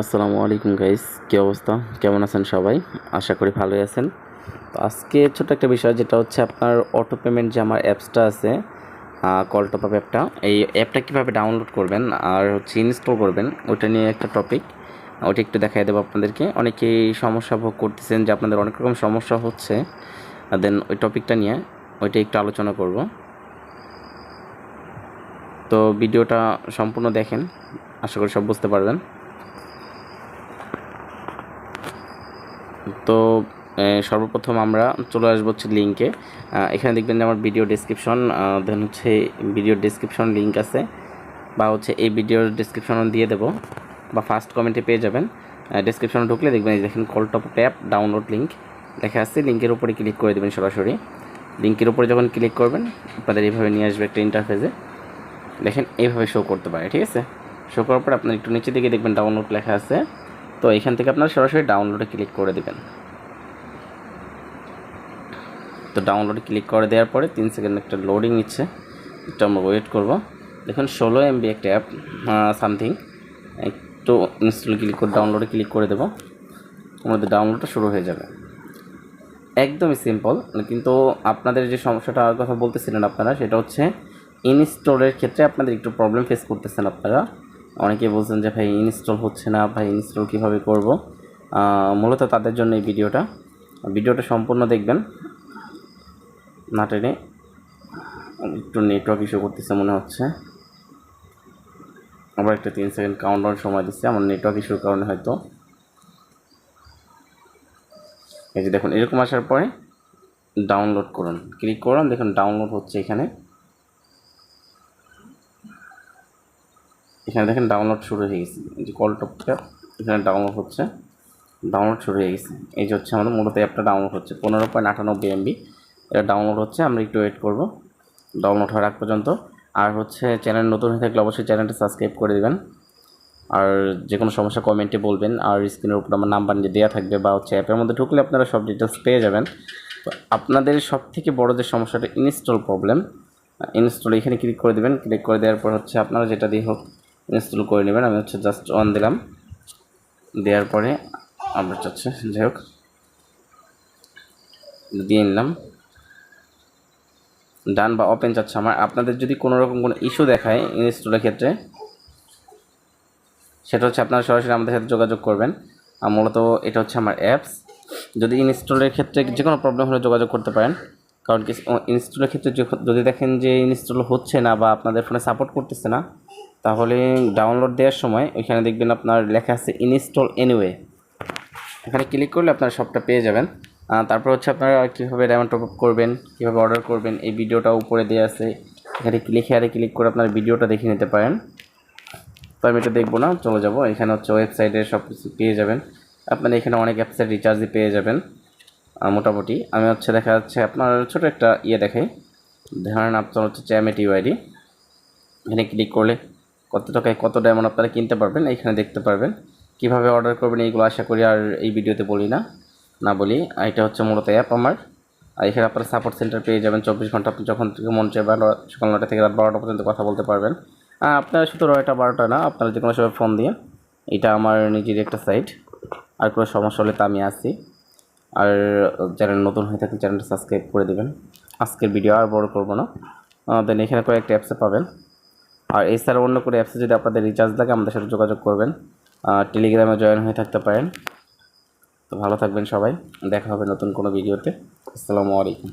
আসসালামু আলাইকুম গাইস, কী অবস্থা? কেমন আছেন সবাই? আশা করি ভালোই আছেন। তো আজকে ছোট্ট একটা বিষয়, যেটা হচ্ছে আপনার অটো পেমেন্ট যে আমার অ্যাপসটা আছে, কল টপ আপ অ্যাপটা, এই অ্যাপটা কীভাবে ডাউনলোড করবেন আর হচ্ছে ইনস্টল করবেন, ওইটা নিয়ে একটা টপিক। ওইটা একটু দেখাই দেবো আপনাদেরকে। অনেকেই সমস্যা ভোগ করতেছেন যে আপনাদের অনেক রকম সমস্যা হচ্ছে, দেন ওই টপিকটা নিয়ে ওইটা একটু আলোচনা করব। তো ভিডিওটা সম্পূর্ণ দেখেন, আশা করি সব বুঝতে পারবেন। তো সর্বপ্রথম আমরা চলে আসবো হচ্ছে লিঙ্কে। এখানে দেখবেন যে আমার ভিডিও ডেসক্রিপশন, দেন হচ্ছে ভিডিও ডেসক্রিপশন লিঙ্ক আছে, বা হচ্ছে এই ভিডিওর ডেসক্রিপশনও দিয়ে দেবো, বা ফার্স্ট কমেন্টে পেয়ে যাবেন। ডেসক্রিপশনে ঢুকলে দেখবেন এই দেখেন call top tap download link লেখা আছে। লিঙ্কের উপরে ক্লিক করে দেবেন সরাসরি। লিঙ্কের উপরে যখন ক্লিক করবেন আপনাদের এইভাবে নিয়ে আসবে একটা ইন্টারফেসে। দেখেন এইভাবে শো করতে পারে, ঠিক আছে? শো করার পর আপনার একটু নিচে দিকে দেখবেন ডাউনলোড লেখা আছে। তো এখান থেকে আপনারা সরাসরি ডাউনলোডে ক্লিক করে দেবেন। তো ডাউনলোডে ক্লিক করে দেওয়ার পরে 3 সেকেন্ড একটা লোডিং নিচ্ছে, একটু আমরা ওয়েট করব। দেখুন 16 MB একটা অ্যাপ সামথিং। একটু ইনস্টল ক্লিক করে ডাউনলোডে ক্লিক করে দেবো, আমাদের ডাউনলোডটা শুরু হয়ে যাবে। একদমই সিম্পল। কিন্তু আপনাদের যে সমস্যাটার কথা বলতেছিলেন আপনারা, সেটা হচ্ছে ইনস্টলের ক্ষেত্রে আপনাদের একটু প্রবলেম ফেস করতেছেন আপনারা। অনেকেই বলছেন যে ভাই ইনস্টল হচ্ছে না, ভাই ইনস্টল কীভাবে করব। মূলত তাদের জন্য এই ভিডিওটা সম্পূর্ণ দেখবেন, না টেনে। একটু নেটওয়ার্ক ইস্যু করতেছে মনে হচ্ছে, আবার একটা 3 সেকেন্ড কাউন্টডাউন সময় দিচ্ছে আমার নেটওয়ার্ক ইস্যুর কারণে হয়তো। এই যে দেখুন এরকম আসার পরে ডাউনলোড করুন, ক্লিক করুন, দেখুন ডাউনলোড হচ্ছে। এখানে দেখেন ডাউনলোড শুরু হয়ে গেছে। এই যে কল টপটা এখানে ডাউনলোড হচ্ছে, ডাউনলোড শুরু হয়ে গেছে। এই যে হচ্ছে আমাদের মূলত অ্যাপটা ডাউনলোড হচ্ছে, 15.98 MB এটা ডাউনলোড হচ্ছে। আমরা একটু ওয়েট করব ডাউনলোড হওয়ার আগ পর্যন্ত। আর হচ্ছে চ্যানেল নতুন হয়ে থাকলে অবশ্যই চ্যানেলটা সাবস্ক্রাইব করে দেবেন। আর যে কোনো সমস্যা কমেন্টে বলবেন। আর স্ক্রিনের উপর আমার নাম্বার দেওয়া থাকবে, বা হচ্ছে অ্যাপের মধ্যে ঢুকলে আপনারা সব ডিটেলস পেয়ে যাবেন। তো আপনাদের সবথেকে বড় যে সমস্যাটা ইনস্টল প্রবলেম, ইনস্টল এখানে ক্লিক করে দেবেন। ক্লিক করে দেওয়ার পর হচ্ছে আপনারা যেটা দিয়ে হোক ইনস্টল করে নেবেন। আমি হচ্ছে জাস্ট অন দিলাম, দেওয়ার পরে আমরা চাচ্ছে যাই হোক দিয়ে নিলাম, ডান বা ওপেন চাচ্ছে আমার। আপনাদের যদি কোনো রকম কোনো ইস্যু দেখায় ইনস্টলের ক্ষেত্রে, সেটা হচ্ছে আপনারা সরাসরি আমাদের সাথে যোগাযোগ করবেন। মূলত এটা হচ্ছে আমার অ্যাপস। যদি ইনস্টলের ক্ষেত্রে যে কোনো প্রবলেম হলে যোগাযোগ করতে পারেন। কারণ কি ইনস্টলের ক্ষেত্রে যদি দেখেন যে ইনস্টল হচ্ছে না বা আপনাদের ফোনে সাপোর্ট করতেছে না, তাহলে ডাউনলোড দেওয়ার সময় ওইখানে দেখবেন আপনার লেখা আছে ইনস্টল এনিওয়ে। এখানে ক্লিক করলে আপনারা সবটা পেয়ে যাবেন। তারপর হচ্ছে আপনারা কীভাবে ডায়মন্ড টপ আপ করবেন, কীভাবে অর্ডার করবেন, এই ভিডিওটা উপরে দেওয়া আছে। এখানে ক্লিক করে আপনার ভিডিওটা দেখে নিতে পারেন। তো আমি এটা দেখবো না, চলে যাব। এখানে হচ্ছে ওয়েবসাইটে সব কিছু পেয়ে যাবেন। আপনারা এখানে অনেক অ্যাপসের রিচার্জই পেয়ে যাবেন মোটামুটি। আমি হচ্ছে দেখা যাচ্ছে আপনার ছোটো একটা দেখাই। ধরেন আপনার হচ্ছে চ্যামেট ইউআইডি, এখানে ক্লিক করলে কত টাকায় কত ডায়মন্ড আপনারা কিনতে পারবেন এখানে দেখতে পারবেন। কীভাবে অর্ডার করবেন এইগুলো আশা করি আর এই ভিডিওতে বলি না বলি। এটা হচ্ছে মূলত অ্যাপ আমার। আর এখানে আপনারা সাপোর্ট সেন্টার পেয়ে যাবেন 24 ঘন্টা। আপনি যখন থেকে মন চাইবে সকাল 9টা থেকে রাত 12টা পর্যন্ত কথা বলতে পারবেন। আপনারা শুধু 9টা 12টা না, আপনারা যে কোনো সময় ফোন দিয়ে। এটা আমার নিজের একটা সাইট, আর কোনো সমস্যা হলে তো আমি আসি। আর চ্যানেল নতুন হয়ে থাকলে চ্যানেলটা সাবস্ক্রাইব করে দেবেন। আজকের ভিডিও আর বড় করবো না। দেন এখানে কয়েকটা অ্যাপসে পাবেন। আর এছাড়া অন্য কোনো অ্যাপসে যদি আপনাদের রিচার্জ লাগে আমাদের সাথে যোগাযোগ করবেন। টেলিগ্রামে জয়েন হয়ে থাকতে পারেন। তো ভালো থাকবেন সবাই, দেখা হবে নতুন কোনো ভিডিওতে। আসসালামু আলাইকুম।